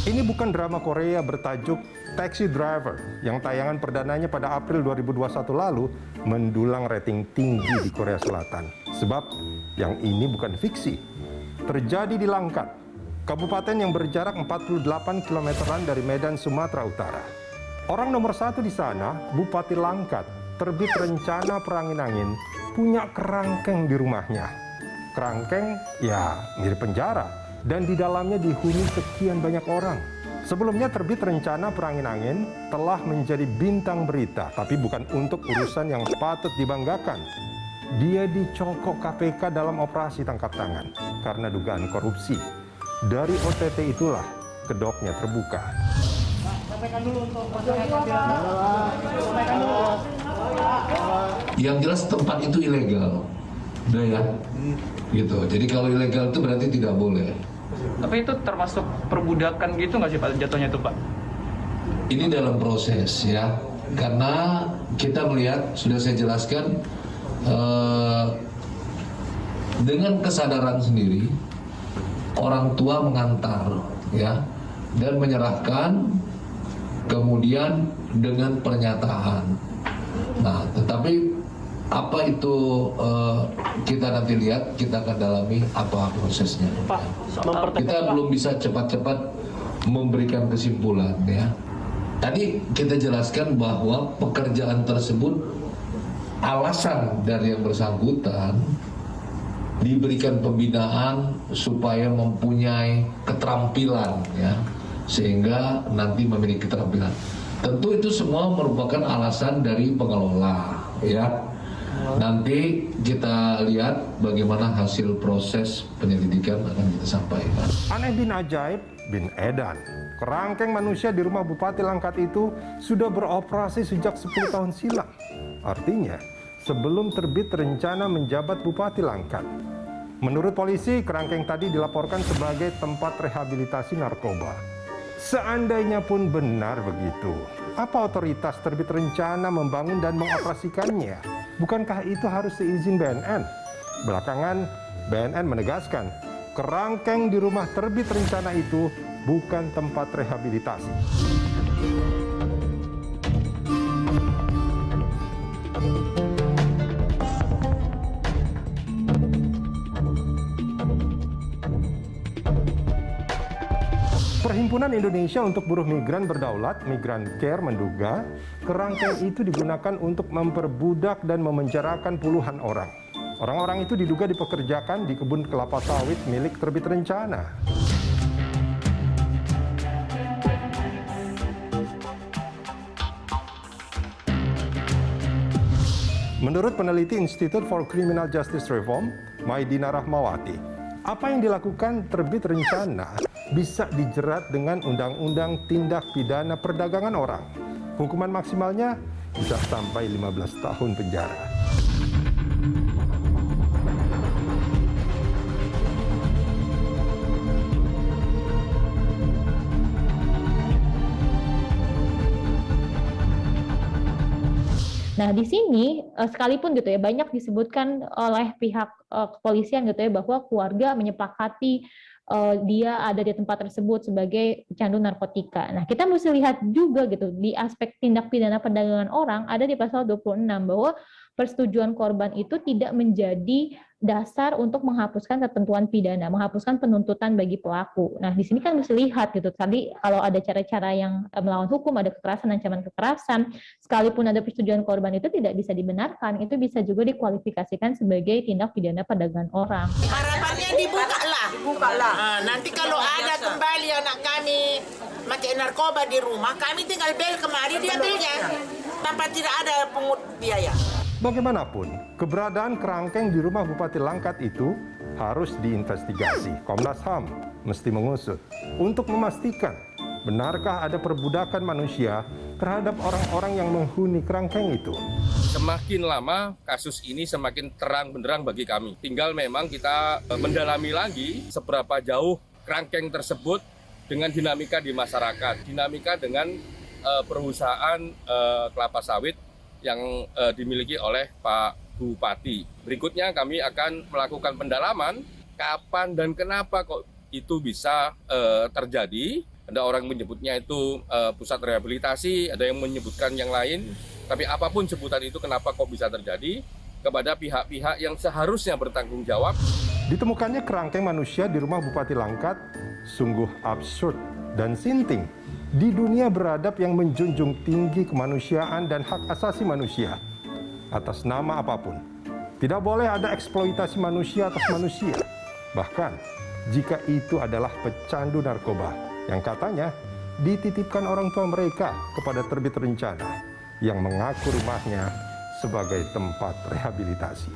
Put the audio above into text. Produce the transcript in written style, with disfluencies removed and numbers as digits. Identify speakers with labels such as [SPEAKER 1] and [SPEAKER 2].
[SPEAKER 1] Ini bukan drama Korea bertajuk Taxi Driver yang tayangan perdananya pada April 2021 lalu mendulang rating tinggi di Korea Selatan. Sebab yang ini bukan fiksi. Terjadi di Langkat, kabupaten yang berjarak 48 kilometeran dari Medan, Sumatera Utara. Orang nomor satu di sana, Bupati Langkat, terbit rencana perangin-angin, punya kerangkeng di rumahnya. Kerangkeng, ya mirip penjara, dan di dalamnya dihuni sekian banyak orang. Sebelumnya terbit rencana perangin-angin telah menjadi bintang berita, tapi bukan untuk urusan yang patut dibanggakan. Dia dicokok KPK dalam operasi tangkap tangan karena dugaan korupsi. Dari OTT itulah kedoknya terbuka.
[SPEAKER 2] Yang jelas tempat itu ilegal, udah ya, gitu. Jadi kalau ilegal itu berarti tidak boleh.
[SPEAKER 3] Tapi itu termasuk perbudakan gitu nggak sih Pak jatuhnya itu Pak?
[SPEAKER 2] Ini dalam proses ya, karena kita melihat sudah saya jelaskan dengan kesadaran sendiri orang tua mengantar ya dan menyerahkan kemudian dengan pernyataan. Nah, tetapi apa itu kita nanti lihat, kita akan dalami apa prosesnya.
[SPEAKER 3] Pak,
[SPEAKER 2] kita belum bisa cepat-cepat memberikan kesimpulan ya. Tadi kita jelaskan bahwa pekerjaan tersebut alasan dari yang bersangkutan diberikan pembinaan supaya mempunyai keterampilan ya, sehingga nanti memiliki keterampilan. Tentu itu semua merupakan alasan dari pengelola ya. Nanti kita lihat bagaimana hasil proses penyelidikan akan kita sampaikan.
[SPEAKER 1] Aneh bin ajaib bin edan. Kerangkeng manusia di rumah Bupati Langkat itu sudah beroperasi sejak 10 tahun silam. Artinya, sebelum terbit rencana menjabat Bupati Langkat. Menurut polisi, kerangkeng tadi dilaporkan sebagai tempat rehabilitasi narkoba. Seandainya pun benar begitu, apa otoritas terbit rencana membangun dan mengoperasikannya? Bukankah itu harus seizin BNN? Belakangan, BNN menegaskan, kerangkeng di rumah terbit rencana itu bukan tempat rehabilitasi. Perhimpunan Indonesia untuk Buruh Migran Berdaulat, Migran Care, menduga kerangkeng itu digunakan untuk memperbudak dan memenjarakan puluhan orang. Orang-orang itu diduga dipekerjakan di kebun kelapa sawit milik terbit rencana. Menurut peneliti Institute for Criminal Justice Reform, Maidina Rahmawati, apa yang dilakukan terbit rencana bisa dijerat dengan Undang-Undang Tindak Pidana Perdagangan Orang. Hukuman maksimalnya bisa sampai 15 tahun penjara.
[SPEAKER 4] Nah, di sini sekalipun gitu ya banyak disebutkan oleh pihak kepolisian gitu ya bahwa keluarga menyepakati dia ada di tempat tersebut sebagai pecandu narkotika. Nah, kita mesti lihat juga gitu di aspek tindak pidana perdagangan orang ada di pasal 26 bahwa persetujuan korban itu tidak menjadi dasar untuk menghapuskan ketentuan pidana, menghapuskan penuntutan bagi pelaku. Nah, di sini kan mesti lihat gitu. Tadi kalau ada cara-cara yang melawan hukum, ada kekerasan, ancaman kekerasan, sekalipun ada persetujuan korban itu tidak bisa dibenarkan, itu bisa juga dikualifikasikan sebagai tindak pidana perdagangan orang.
[SPEAKER 5] Harapannya dibuka lah. Nanti kalau ada kembali anak kami pakai narkoba di rumah, kami tinggal bel kemari dia belnya tanpa tidak ada pungut biaya.
[SPEAKER 1] Bagaimanapun, keberadaan kerangkeng di rumah Bupati Langkat itu harus diinvestigasi. Komnas HAM mesti mengusut untuk memastikan benarkah ada perbudakan manusia terhadap orang-orang yang menghuni kerangkeng itu.
[SPEAKER 6] Semakin lama kasus ini semakin terang benderang bagi kami. Tinggal memang kita mendalami lagi seberapa jauh kerangkeng tersebut dengan dinamika di masyarakat, dinamika dengan perusahaan kelapa sawit yang dimiliki oleh Pak Bupati. Berikutnya kami akan melakukan pendalaman kapan dan kenapa kok itu bisa terjadi Ada orang menyebutnya itu pusat rehabilitasi, ada yang menyebutkan yang lain. Tapi apapun sebutan itu, kenapa kok bisa terjadi kepada pihak-pihak yang seharusnya bertanggung jawab.
[SPEAKER 1] Ditemukannya kerangkeng manusia di rumah Bupati Langkat sungguh absurd dan sinting di dunia beradab yang menjunjung tinggi kemanusiaan dan hak asasi manusia atas nama apapun. Tidak boleh ada eksploitasi manusia atas manusia. Bahkan jika itu adalah pecandu narkoba yang katanya dititipkan orang tua mereka kepada terbit rencana yang mengaku rumahnya sebagai tempat rehabilitasi.